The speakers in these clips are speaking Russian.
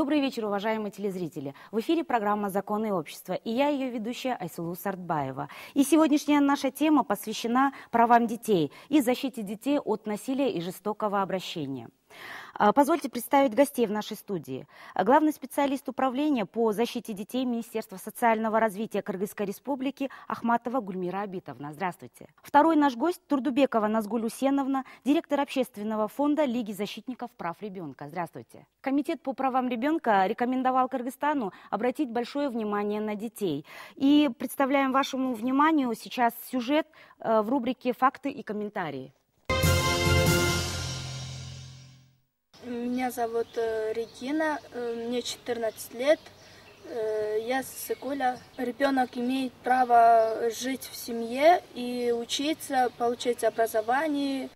Добрый вечер, уважаемые телезрители. В эфире программа «Законы и общество», и я ее ведущая Айсулу Сартбаева. И сегодняшняя наша тема посвящена правам детей и защите детей от насилия и жестокого обращения. Позвольте представить гостей в нашей студии. Главный специалист управления по защите детей Министерства социального развития Кыргызской Республики Ахматова Гульмира Абитовна. Здравствуйте. Второй наш гость Турдубекова Назгуль Усеновна, директор общественного фонда Лиги защитников прав ребенка. Здравствуйте. Комитет по правам ребенка рекомендовал Кыргызстану обратить большое внимание на детей. И представляем вашему вниманию сейчас сюжет в рубрике «Факты и комментарии». Меня зовут Регина, мне 14 лет, я с Сыкуля. Ребенок имеет право жить в семье и учиться, получать образование.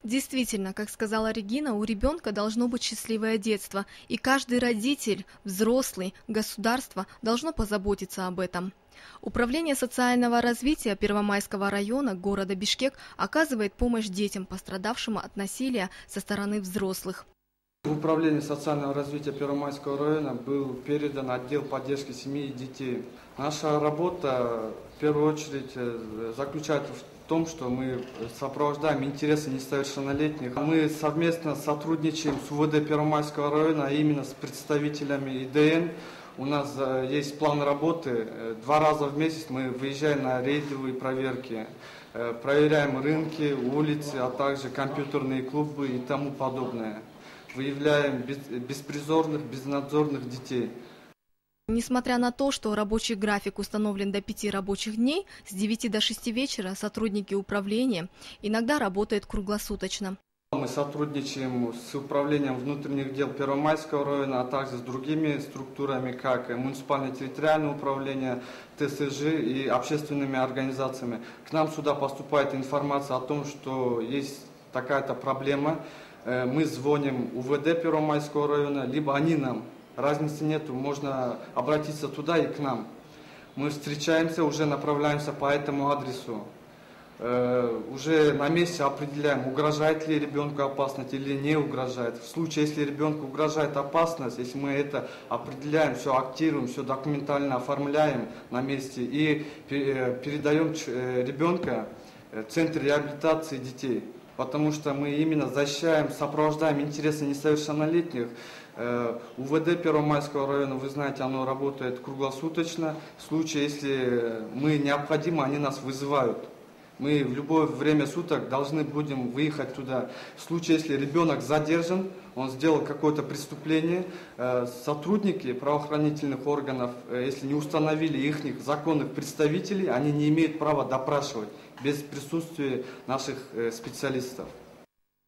Действительно, как сказала Регина, у ребенка должно быть счастливое детство, и каждый родитель, взрослый, государство должно позаботиться об этом. Управление социального развития Первомайского района города Бишкек оказывает помощь детям, пострадавшим от насилия со стороны взрослых. В управлении социального развития Первомайского района был передан отдел поддержки семьи и детей. Наша работа в первую очередь заключается в том, что мы сопровождаем интересы несовершеннолетних. Мы совместно сотрудничаем с УВД Первомайского района, а именно с представителями ИДН. У нас есть план работы. 2 раза в месяц мы выезжаем на рейдовые проверки. Проверяем рынки, улицы, а также компьютерные клубы и тому подобное. Выявляем беспризорных, безнадзорных детей. Несмотря на то, что рабочий график установлен до 5 рабочих дней, с 9 до 6 вечера сотрудники управления иногда работают круглосуточно. Мы сотрудничаем с управлением внутренних дел Первомайского района, а также с другими структурами, как муниципальное территориальное управление, ТСЖ и общественными организациями. К нам сюда поступает информация о том, что есть такая-то проблема. Мы звоним УВД Первомайского района, либо они нам. Разницы нету, можно обратиться туда и к нам. Мы встречаемся, уже направляемся по этому адресу. Уже на месте определяем, угрожает ли ребенку опасность или не угрожает. В случае, если ребенку угрожает опасность, если мы это определяем, все актируем, все документально оформляем на месте и передаем ребенка в Центр реабилитации детей. Потому что мы именно защищаем, сопровождаем интересы несовершеннолетних. УВД Первомайского района, вы знаете, оно работает круглосуточно. В случае, если мы необходимо, они нас вызывают. Мы в любое время суток должны будем выехать туда. В случае, если ребенок задержан, он сделал какое-то преступление, сотрудники правоохранительных органов, если не установили их законных представителей, они не имеют права допрашивать без присутствия наших специалистов.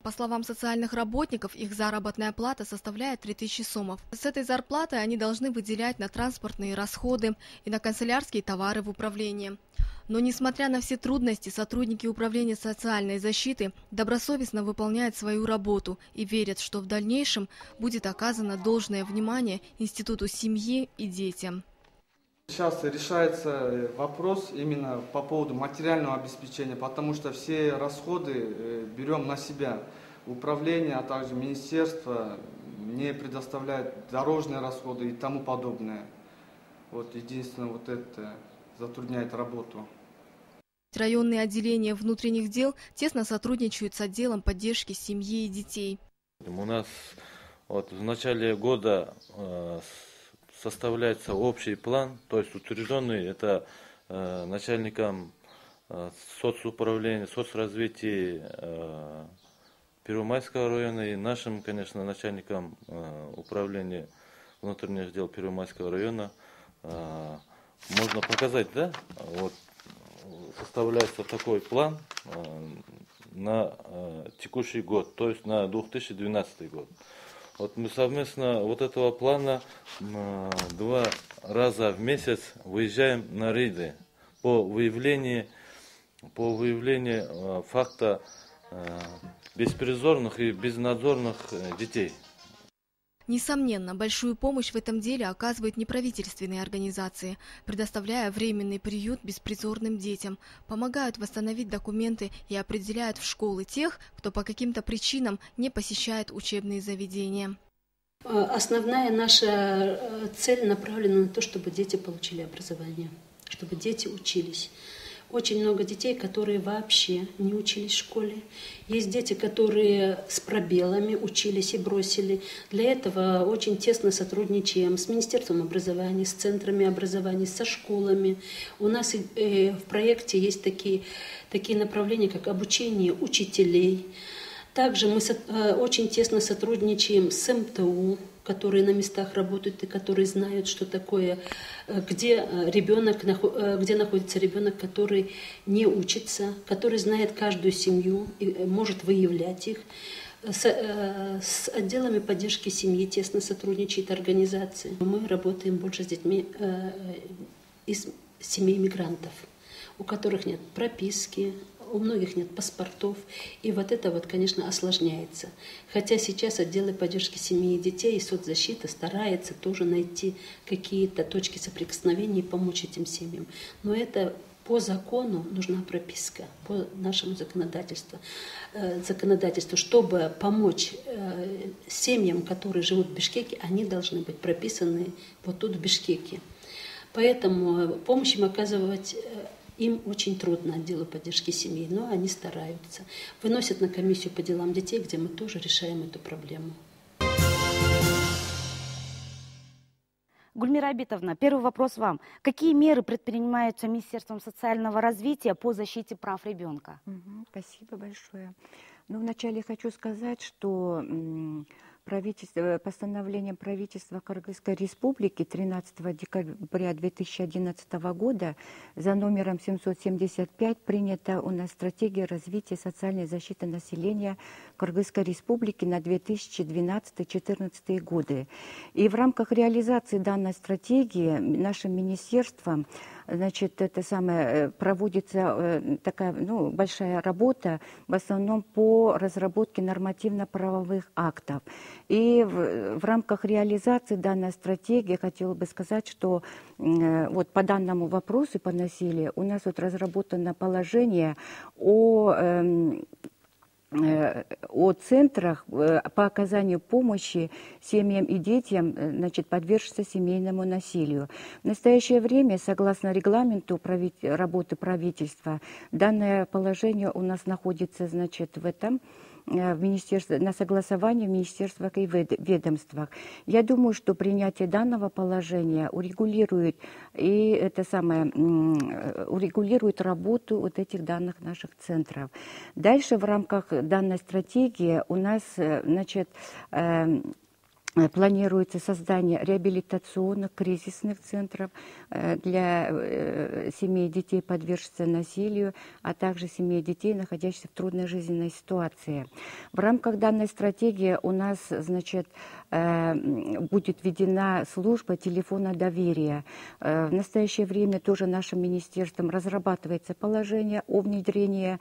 По словам социальных работников, их заработная плата составляет 3000 сомов. С этой зарплатой они должны выделять на транспортные расходы и на канцелярские товары в управлении. Но несмотря на все трудности, сотрудники управления социальной защиты добросовестно выполняют свою работу и верят, что в дальнейшем будет оказано должное внимание Институту семьи и детям. Сейчас решается вопрос именно по поводу материального обеспечения, потому что все расходы берем на себя. Управление, а также министерство не предоставляет дорожные расходы и тому подобное. Вот единственное, вот это затрудняет работу. Районные отделения внутренних дел тесно сотрудничают с отделом поддержки семьи и детей. У нас в начале года составляется общий план, то есть утвержденный это начальником соцуправления, соцразвития Первомайского района и нашим, конечно, начальником управления внутренних дел Первомайского района. Можно показать, да? Вот составляется такой план на текущий год, то есть на 2012 год. Вот мы совместно вот этого плана 2 раза в месяц выезжаем на рейды по выявлению факта беспризорных и безнадзорных детей. Несомненно, большую помощь в этом деле оказывают неправительственные организации, предоставляя временный приют беспризорным детям, помогают восстановить документы и определяют в школы тех, кто по каким-то причинам не посещает учебные заведения. Основная наша цель направлена на то, чтобы дети получили образование, чтобы дети учились. Очень много детей, которые вообще не учились в школе. Есть дети, которые с пробелами учились и бросили. Для этого очень тесно сотрудничаем с Министерством образования, с центрами образования, со школами. У нас в проекте есть такие направления, как обучение учителей. Также мы очень тесно сотрудничаем с МТУ, которые на местах работают и которые знают, что такое, где находится ребенок, который не учится, который знает каждую семью и может выявлять их. С отделами поддержки семьи тесно сотрудничает организация. Мы работаем больше с детьми из семей мигрантов, у которых нет прописки, у многих нет паспортов, и вот это вот, конечно, осложняется. Хотя сейчас отделы поддержки семьи и детей и соцзащита стараются тоже найти какие-то точки соприкосновения и помочь этим семьям. Но это по закону нужна прописка, по нашему законодательству. Чтобы помочь семьям, которые живут в Бишкеке, они должны быть прописаны вот тут в Бишкеке. Поэтому помощь им оказывать им очень трудно, отделу поддержки семьи, но они стараются. Выносят на комиссию по делам детей, где мы тоже решаем эту проблему. Гульмира Абитовна, первый вопрос вам. Какие меры предпринимаются Министерством социального развития по защите прав ребенка? Спасибо большое. Ну, вначале хочу сказать, что постановлением правительства Кыргызской Республики 13 декабря 2011 года за номером 775 принята у нас стратегия развития социальной защиты населения Кыргызской Республики на 2012-2014 годы. И в рамках реализации данной стратегии нашим министерством проводится такая большая работа, в основном по разработке нормативно-правовых актов. И в рамках реализации данной стратегии хотела бы сказать, что вот по данному вопросу, по насилию, у нас вот разработано положение о центрах по оказанию помощи семьям и детям, подвергшимся семейному насилию. В настоящее время, согласно регламенту работы правительства, данное положение у нас находится, в министерстве, на согласовании в министерствах и ведомствах. Я думаю, что принятие данного положения урегулирует работу вот этих данных наших центров. Дальше в рамках данной стратегии у нас, планируется создание реабилитационных кризисных центров для семей и детей, подвергшихся насилию, а также семей и детей, находящихся в трудной жизненной ситуации. В рамках данной стратегии у нас, будет введена служба телефона доверия. В настоящее время тоже нашим министерством разрабатывается положение о внедрении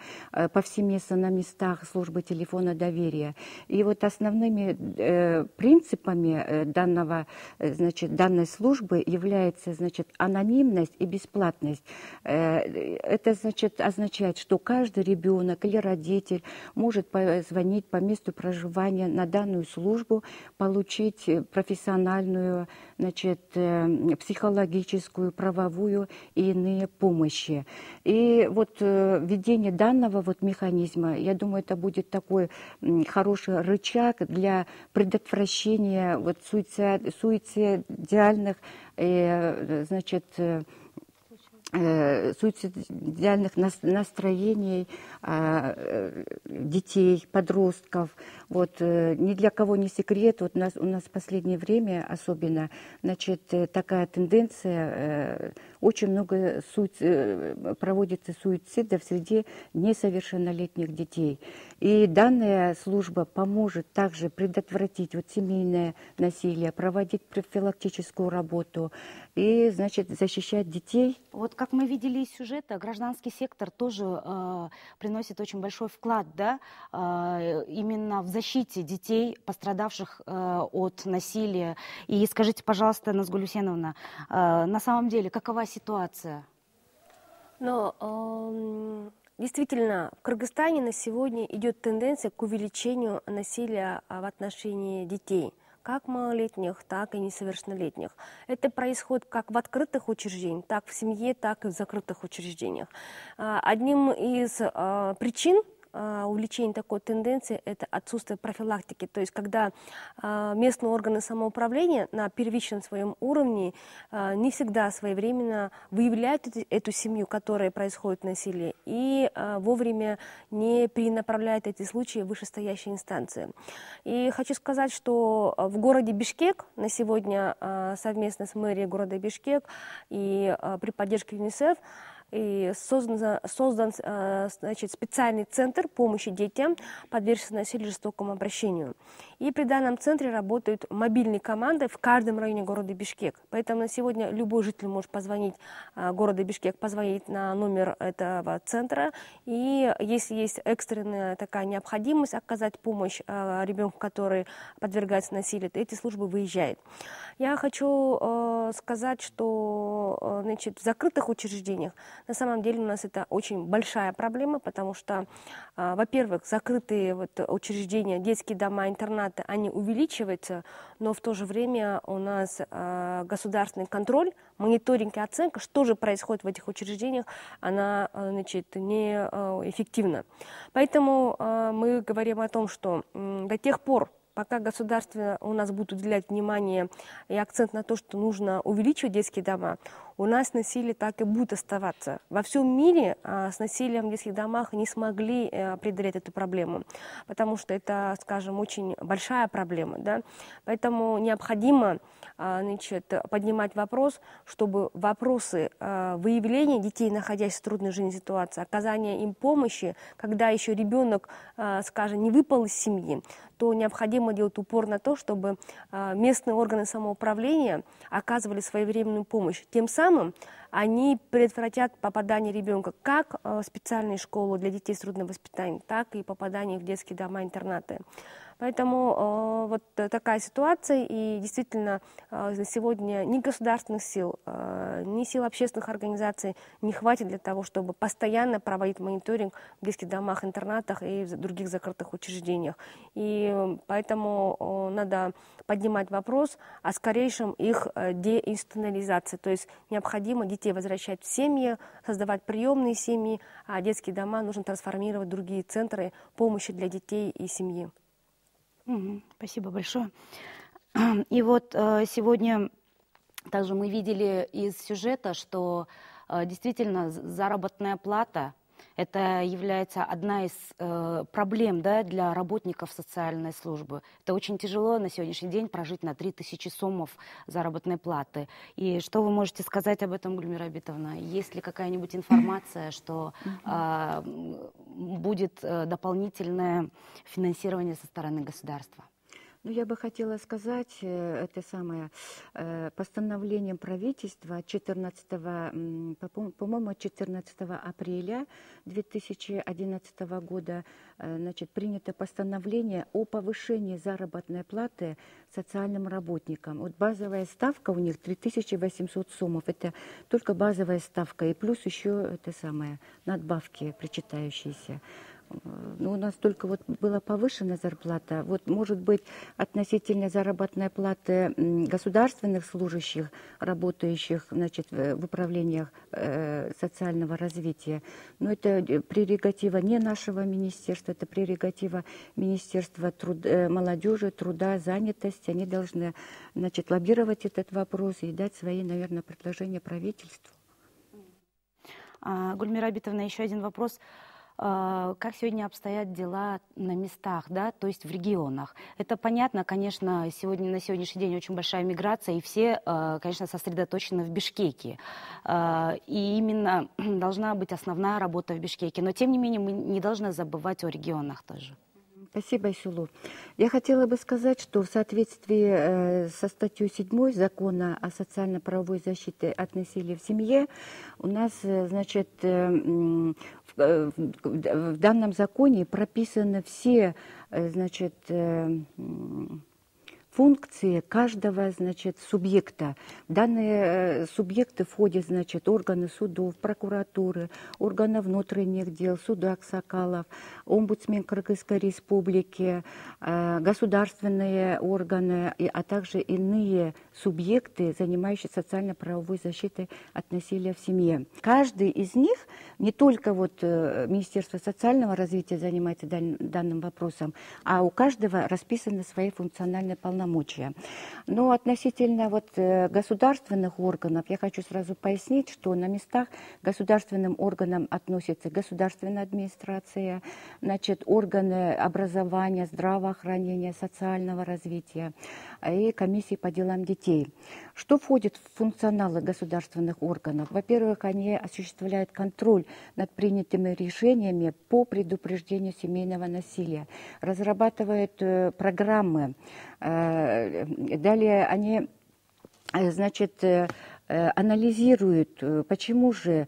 повсеместно на местах службы телефона доверия. И вот основными принципами данной службы является, анонимность и бесплатность. Это, означает, что каждый ребенок или родитель может позвонить по месту проживания на данную службу, получить профессиональную, психологическую, правовую и иные помощи. И вот введение данного механизма, я думаю, это будет такой хороший рычаг для предотвращения суицидиальных, суицидиальных настроений детей, подростков. Ни для кого не секрет, у нас в последнее время особенно, такая тенденция, очень много проводится суицидов среди несовершеннолетних детей. И данная служба поможет также предотвратить семейное насилие, проводить профилактическую работу и, защищать детей. Вот как мы видели из сюжета, гражданский сектор тоже приносит очень большой вклад, именно в защите детей, пострадавших от насилия. И скажите, пожалуйста, Назгуль Усеновна, на самом деле, какова ситуация? Действительно, в Кыргызстане на сегодня идет тенденция к увеличению насилия в отношении детей. как малолетних, так и несовершеннолетних. Это происходит как в открытых учреждениях, так в семье, так и в закрытых учреждениях. Одним из причин увеличение такой тенденции – это отсутствие профилактики. То есть, когда местные органы самоуправления на первичном своем уровне не всегда своевременно выявляют эту семью, в которой происходит насилие, и вовремя не перенаправляют эти случаи в вышестоящие инстанции. И хочу сказать, что в городе Бишкек на сегодня совместно с мэрией города Бишкек и при поддержке ЮНИСЕФ и создан значит, специальный центр помощи детям, подвергшимся насилию и жестокому обращению. И при данном центре работают мобильные команды в каждом районе города Бишкек. Поэтому на сегодня любой житель может позвонить города Бишкек, позвонить на номер этого центра. И если есть экстренная такая необходимость оказать помощь ребенку, который подвергается насилию, то эти службы выезжают. Я хочу сказать, что значит, в закрытых учреждениях на самом деле у нас это очень большая проблема, потому что, во-первых, закрытые учреждения, детские дома, интернаты, они увеличиваются, но в то же время у нас государственный контроль, мониторинг и оценка, что же происходит в этих учреждениях, она, значит, неэффективна. Поэтому мы говорим о том, что до тех пор, пока государство у нас будет уделять внимание и акцент на то, что нужно увеличивать детские дома, у нас насилие так и будет оставаться. Во всем мире с насилием в детских домах не смогли преодолеть эту проблему, потому что это, скажем, очень большая проблема. Да? Поэтому необходимо значит, поднимать вопрос, чтобы вопросы выявления детей, находящихся в трудной жизненной ситуации, оказания им помощи, когда еще ребенок, скажем, не выпал из семьи, то необходимо делать упор на то, чтобы местные органы самоуправления оказывали своевременную помощь. Тем самым они предотвратят попадание ребенка как в специальные школы для детей с трудным воспитанием, так и попадание в детские дома-интернаты. Поэтому вот такая ситуация, и действительно на сегодня ни государственных сил, ни сил общественных организаций не хватит для того, чтобы постоянно проводить мониторинг в детских домах, интернатах и в других закрытых учреждениях. И поэтому надо поднимать вопрос о скорейшем их деинституционализации. То есть необходимо детей возвращать в семьи, создавать приемные семьи, а детские дома нужно трансформировать в другие центры помощи для детей и семьи. Спасибо большое. И вот сегодня также мы видели из сюжета, что действительно заработная плата – это является одна из проблем, да, для работников социальной службы. Это очень тяжело на сегодняшний день прожить на 3000 сомов заработной платы. И что вы можете сказать об этом, Гульмира Абитовна? Есть ли какая-нибудь информация, что будет дополнительное финансирование со стороны государства? Ну, я бы хотела сказать, это самое постановлением правительства 14, по-моему, 14 апреля 2011 года значит, принято постановление о повышении заработной платы социальным работникам. Вот базовая ставка у них 3800 сомов, это только базовая ставка, и плюс еще это самое, надбавки причитающиеся. Ну, у нас только вот была повышена зарплата. Вот, может быть, относительно заработной платы государственных служащих, работающих, значит, в управлениях социального развития. Но это прерогатива не нашего министерства, это прерогатива Министерства молодежи, труда, занятости. Они должны, значит, лоббировать этот вопрос и дать свои, наверное, предложения правительству. Гульмира Абитовна, еще один вопрос. Как сегодня обстоят дела на местах, да, то есть в регионах? Это понятно, конечно, на сегодняшний день очень большая миграция, и все, конечно, сосредоточены в Бишкеке. И именно должна быть основная работа в Бишкеке. Но, тем не менее, мы не должны забывать о регионах тоже. Спасибо, Айсулу. Я хотела бы сказать, что в соответствии со статьей 7 Закона о социально-правовой защите от насилия в семье у нас, значит, в данном законе прописаны все, значит, функции каждого, значит, субъекта. В данные субъекты входят, значит, органы судов, прокуратуры, органы внутренних дел, суда Аксакалов, омбудсмен Кыргызской республики, государственные органы, а также иные субъекты, занимающиеся социально-правовой защитой от насилия в семье. Каждый из них, не только вот Министерство социального развития занимается данным вопросом, а у каждого расписаны свои функциональные полномочия. Но относительно вот государственных органов, я хочу сразу пояснить, что на местах государственным органам относятся государственная администрация, значит, органы образования, здравоохранения, социального развития и комиссии по делам детей. Что входит в функционалы государственных органов? Во-первых, они осуществляют контроль над принятыми решениями по предупреждению семейного насилия, разрабатывают программы. Далее они, значит, анализируют, почему же,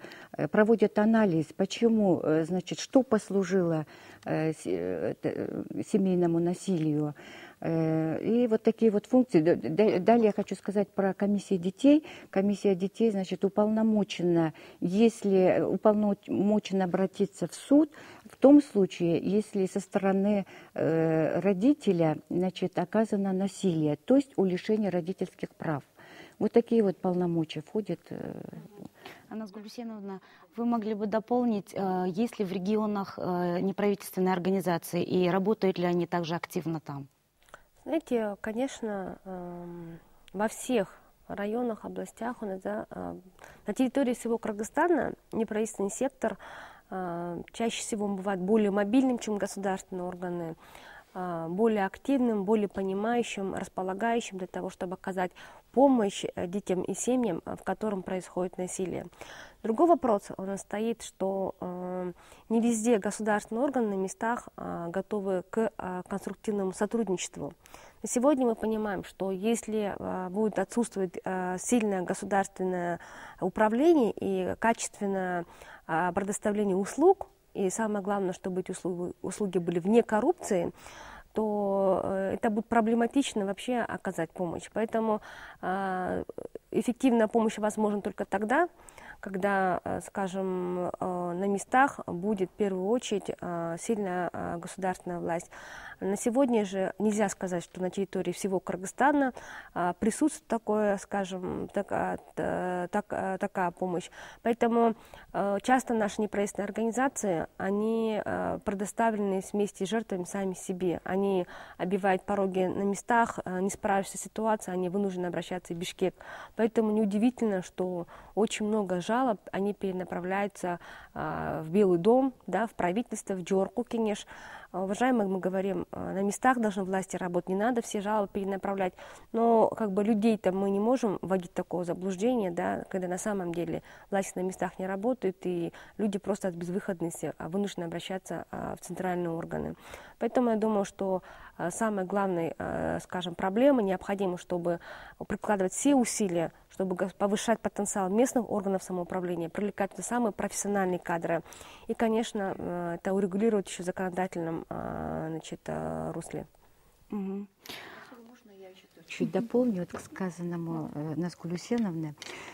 проводят анализ, почему, значит, что послужило семейному насилию. И вот такие вот функции. Далее я хочу сказать про комиссию детей. Комиссия детей, значит, уполномочена, если уполномочена обратиться в суд, в том случае, если со стороны родителя, значит, оказано насилие, то есть у лишения родительских прав. Вот такие вот полномочия входят. Назгуль Гусейновна, вы могли бы дополнить, есть ли в регионах неправительственные организации и работают ли они также активно там? Знаете, конечно, во всех районах, областях, на территории всего Кыргызстана неправительственный сектор чаще всего бывает более мобильным, чем государственные органы, более активным, более понимающим, располагающим для того, чтобы оказать помощь детям и семьям, в котором происходит насилие. Другой вопрос у нас стоит, что не везде государственные органы на местах готовы к конструктивному сотрудничеству. На сегодня мы понимаем, что если будет отсутствовать сильное государственное управление и качественное предоставление услуг, и самое главное, чтобы эти услуги были вне коррупции, то это будет проблематично вообще оказать помощь. Поэтому эффективная помощь возможна только тогда, когда, скажем, на местах будет в первую очередь сильная государственная власть. На сегодня же нельзя сказать, что на территории всего Кыргызстана присутствует такое, скажем, такая помощь. Поэтому часто наши неправительственные организации, они предоставлены вместе с жертвами сами себе. Они обивают пороги на местах, не справившись с ситуацией, они вынуждены обращаться в Бишкек. Поэтому неудивительно, что очень много жалоб, они перенаправляются в Белый дом, да, в правительство, в Джорку, Кенеш. Уважаемые, мы говорим, на местах должны власти работать, не надо все жалобы перенаправлять. Но как бы людей-то мы не можем вводить такого заблуждения, да, когда на самом деле власти на местах не работают, и люди просто от безвыходности вынуждены обращаться в центральные органы. Поэтому я думаю, что самая главная, скажем, проблема, необходимо, чтобы прикладывать все усилия, чтобы повышать потенциал местных органов самоуправления, привлекать самые профессиональные кадры. И, конечно, это урегулировать еще в законодательном, значит, русле. Угу. Чуть дополню к сказанному Назгуль Гусейновне.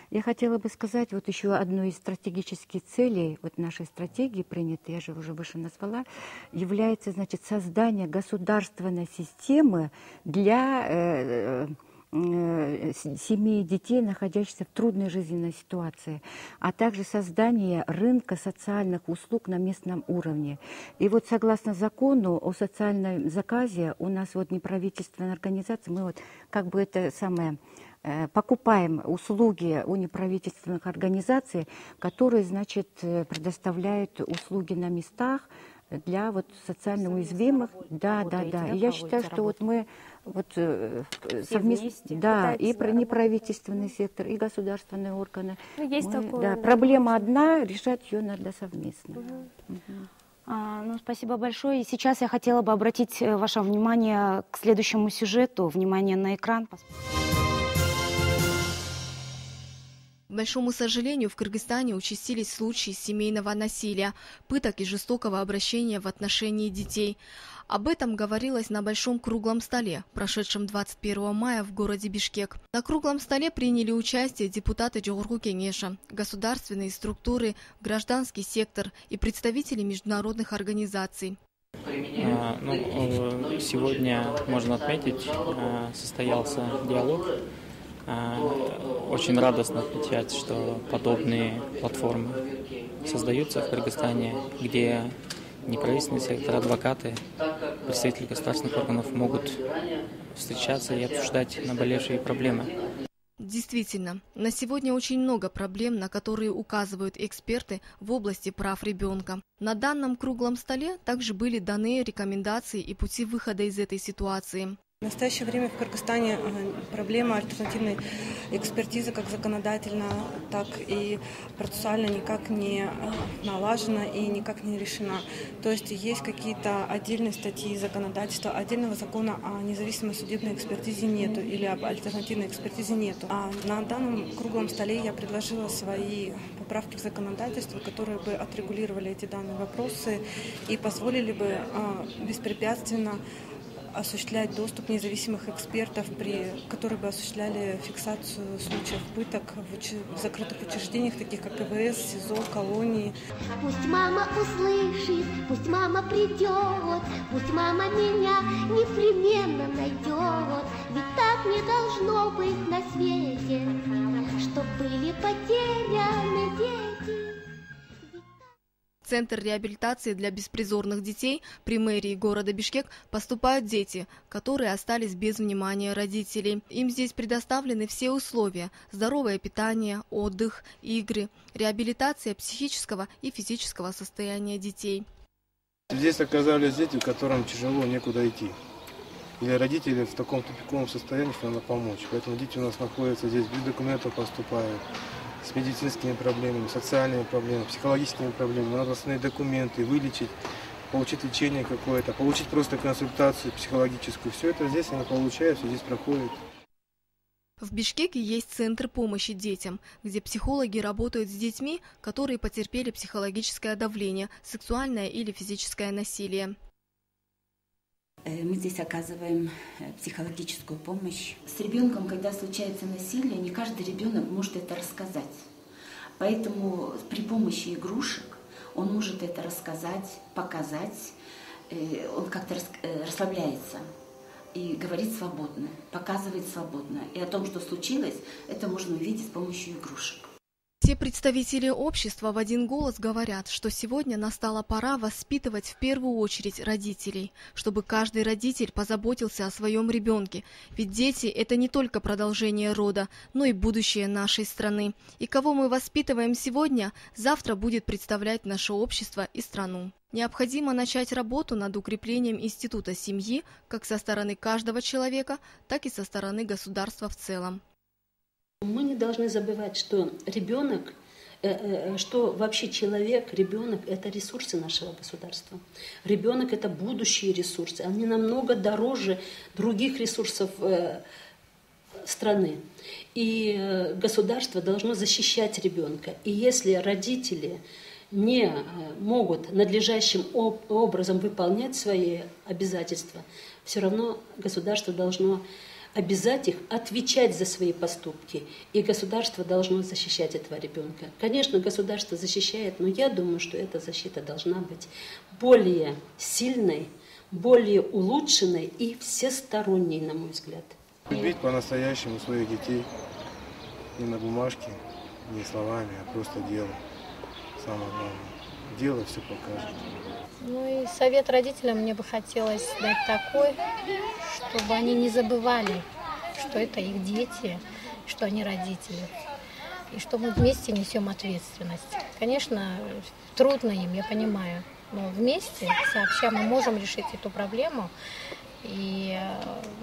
Я хотела бы сказать вот еще одну из стратегических целей вот нашей стратегии, принятой, я же уже выше назвала, является, значит, создание государственной системы для семей и детей, находящихся в трудной жизненной ситуации, а также создание рынка социальных услуг на местном уровне. И вот согласно закону о социальном заказе у нас вот неправительственная организация, мы вот как бы это самое покупаем услуги у неправительственных организаций, которые, значит, предоставляют услуги на местах для вот социально уязвимых. Да. И я считаю, что вот мы вот совместно, да, и про неправительственный сектор, и государственные органы. Есть такое, да, проблема одна, решать ее надо совместно. Ну, спасибо большое. И сейчас я хотела бы обратить ваше внимание к следующему сюжету. Внимание на экран. В большому сожалению, в Кыргызстане участились случаи семейного насилия, пыток и жестокого обращения в отношении детей. Об этом говорилось на большом круглом столе, прошедшем 21 мая в городе Бишкек. На круглом столе приняли участие депутаты Жогорку Кеңеша, государственные структуры, гражданский сектор и представители международных организаций. Сегодня, можно отметить, состоялся диалог. Очень радостно отмечать, что подобные платформы создаются в Кыргызстане, где неправительственный сектор, адвокаты, представители государственных органов могут встречаться и обсуждать наболевшие проблемы. Действительно, на сегодня очень много проблем, на которые указывают эксперты в области прав ребенка. На данном круглом столе также были даны рекомендации и пути выхода из этой ситуации. В настоящее время в Кыргызстане проблема альтернативной экспертизы как законодательно, так и процессуально никак не налажена и никак не решена. То есть есть какие-то отдельные статьи законодательства, отдельного закона о независимой судебной экспертизе нету или об альтернативной экспертизе нету. А на данном круглом столе я предложила свои поправки в законодательство, которые бы отрегулировали эти данные вопросы и позволили бы беспрепятственно осуществлять доступ независимых экспертов, которые бы осуществляли фиксацию случаев пыток в закрытых учреждениях, таких как КВС, СИЗО, колонии. Пусть мама услышит, пусть мама придет, пусть мама меня непременно найдет. Ведь так не должно быть на свете, чтоб были потеряны дети. В Центр реабилитации для беспризорных детей при мэрии города Бишкек поступают дети, которые остались без внимания родителей. Им здесь предоставлены все условия – здоровое питание, отдых, игры, реабилитация психического и физического состояния детей. Здесь оказались дети, которым тяжело, некуда идти. Или родители в таком тупиковом состоянии, что надо помочь. Поэтому дети у нас находятся здесь, без документов поступают, с медицинскими проблемами, социальными проблемами, психологическими проблемами. Надо установить документы, вылечить, получить лечение какое-то, получить просто консультацию психологическую. Все это здесь они получают, все здесь проходит. В Бишкеке есть центр помощи детям, где психологи работают с детьми, которые потерпели психологическое давление, сексуальное или физическое насилие. Мы здесь оказываем психологическую помощь. С ребенком, когда случается насилие, не каждый ребенок может это рассказать. Поэтому при помощи игрушек он может это рассказать, показать. Он как-то расслабляется и говорит свободно, показывает свободно. И о том, что случилось, это можно увидеть с помощью игрушек. Все представители общества в один голос говорят, что сегодня настала пора воспитывать в первую очередь родителей, чтобы каждый родитель позаботился о своем ребенке. Ведь дети – это не только продолжение рода, но и будущее нашей страны. И кого мы воспитываем сегодня, завтра будет представлять наше общество и страну. Необходимо начать работу над укреплением института семьи как со стороны каждого человека, так и со стороны государства в целом. Мы не должны забывать, что ребенок, что вообще человек, ребенок – это ресурсы нашего государства. Ребенок – это будущие ресурсы. Они намного дороже других ресурсов страны. И государство должно защищать ребенка. И если родители не могут надлежащим образом выполнять свои обязательства, все равно государство должно обязать их отвечать за свои поступки, и государство должно защищать этого ребенка. Конечно, государство защищает, но я думаю, что эта защита должна быть более сильной, более улучшенной и всесторонней, на мой взгляд. Любить по-настоящему своих детей не на бумажке, не словами, а просто делом. Самое главное. Дело все покажет. Ну и совет родителям мне бы хотелось дать такой, чтобы они не забывали, что это их дети, что они родители, и что мы вместе несем ответственность. Конечно, трудно им, я понимаю, но вместе, сообща, мы можем решить эту проблему, и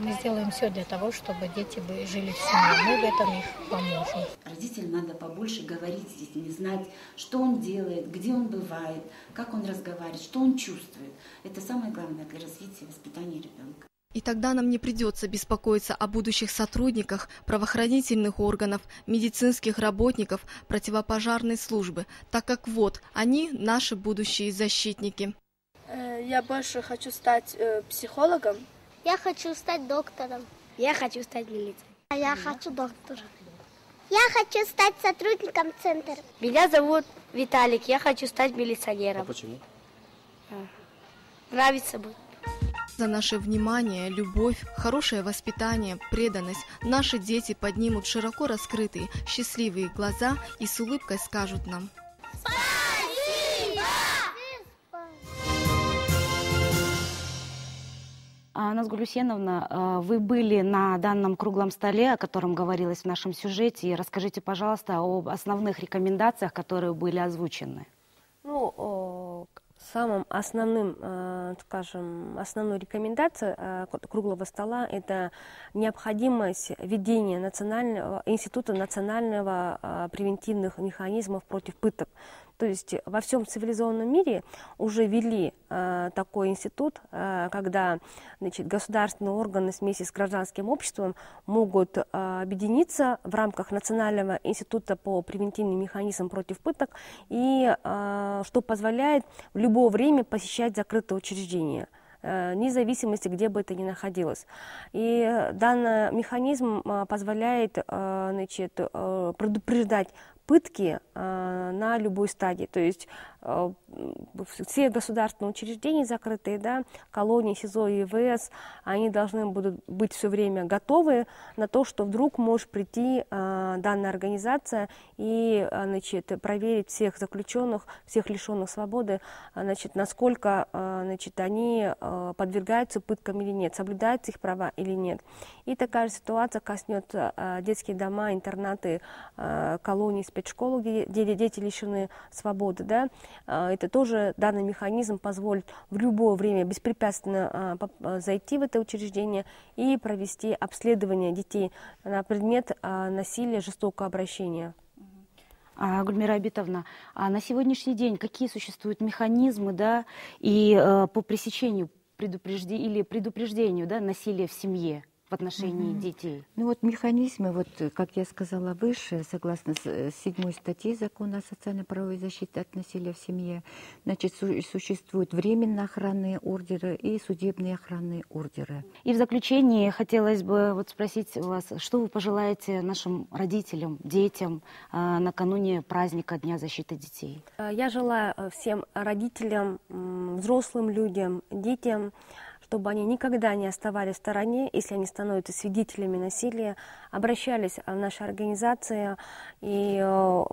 мы сделаем все для того, чтобы дети жили в семье. Мы в этом их поможем. Родителям надо побольше говорить с детьми, знать, что он делает, где он бывает, как он разговаривает, что он чувствует. Это самое главное для развития и воспитания ребенка. И тогда нам не придется беспокоиться о будущих сотрудниках правоохранительных органов, медицинских работников, противопожарной службы, так как вот они наши будущие защитники. Я больше хочу стать психологом. Я хочу стать доктором. Я хочу стать милицией. А я хочу доктором. Я хочу стать сотрудником центра. Меня зовут Виталик, я хочу стать милиционером. А почему? Нравится будет. За наше внимание, любовь, хорошее воспитание, преданность наши дети поднимут широко раскрытые, счастливые глаза и с улыбкой скажут нам: Назгуль Гусейновна, вы были на данном круглом столе, о котором говорилось в нашем сюжете. И расскажите, пожалуйста, об основных рекомендациях, которые были озвучены. Самым основным, основной рекомендацией круглого стола – это необходимость введения Института национального превентивных механизмов против пыток. То есть во всем цивилизованном мире уже ввели такой институт, когда государственные органы вместе с гражданским обществом могут объединиться в рамках Национального института по превентивным механизмам против пыток, и что позволяет в любое время посещать закрытые учреждения, вне зависимости, где бы это ни находилось. И данный механизм позволяет предупреждать пытки на любой стадии. То есть все государственные учреждения закрытые, да, колонии, СИЗО и ИВС, они должны будут быть все время готовы на то, что вдруг может прийти данная организация и проверить всех заключенных, всех лишенных свободы, насколько они подвергаются пыткам или нет, соблюдаются их права или нет. И такая же ситуация коснется детские дома, интернаты, колонии, спецшколы, где дети лишены свободы. Да? Это тоже данный механизм позволит в любое время беспрепятственно зайти в это учреждение и провести обследование детей на предмет насилия, жестокого обращения. Гульмира Абитовна, на сегодняшний день какие существуют механизмы, да, и по пресечению предупреждению, да, насилия в семье в отношении детей? Механизмы, как я сказала выше, согласно 7 статье Закона о социально-правовой защите от насилия в семье, существуют временно охранные ордеры и судебные охранные ордеры. И в заключение хотелось бы спросить вас, что вы пожелаете нашим родителям, детям накануне праздника Дня защиты детей? Я желаю всем родителям, взрослым людям, детям, чтобы они никогда не оставались в стороне, если они становятся свидетелями насилия, обращались в наши организации и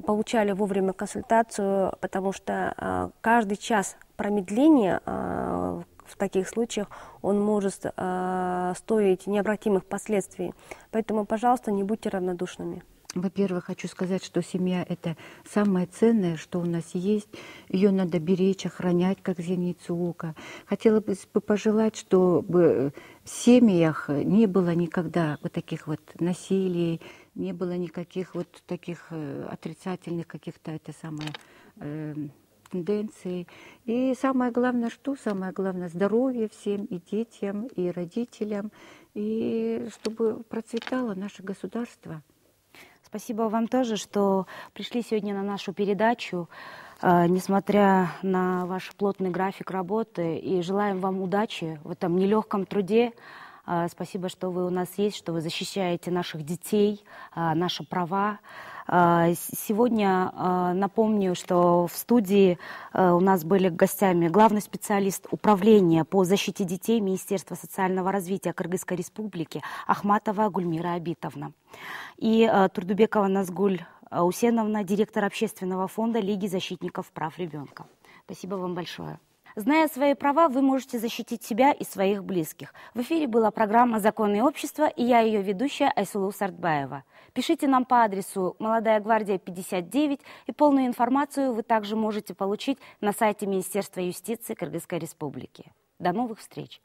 получали вовремя консультацию, потому что каждый час промедления в таких случаях он может стоить необратимых последствий. Поэтому, пожалуйста, не будьте равнодушными. Во-первых, хочу сказать, что семья – это самое ценное, что у нас есть. Ее надо беречь, охранять, как зеницу ока. Хотела бы пожелать, чтобы в семьях не было никогда таких насилий, не было никаких таких отрицательных каких-то тенденций. И самое главное, Самое главное – здоровье всем, и детям, и родителям, и чтобы процветало наше государство. Спасибо вам тоже, что пришли сегодня на нашу передачу, несмотря на ваш плотный график работы. И желаем вам удачи в этом нелегком труде. Спасибо, что вы у нас есть, что вы защищаете наших детей, наши права. Сегодня напомню, что в студии у нас были гостями главный специалист управления по защите детей Министерства социального развития Кыргызской Республики Ахматова Гульмира Абитовна и Турдубекова Назгуль Усеновна, директор общественного фонда Лиги защитников прав ребенка. Спасибо вам большое. Зная свои права, вы можете защитить себя и своих близких. В эфире была программа «Законы и общество», и я ее ведущая Айсулу Сартбаева. Пишите нам по адресу Молодая гвардия 59, и полную информацию вы также можете получить на сайте Министерства юстиции Кыргызской Республики. До новых встреч!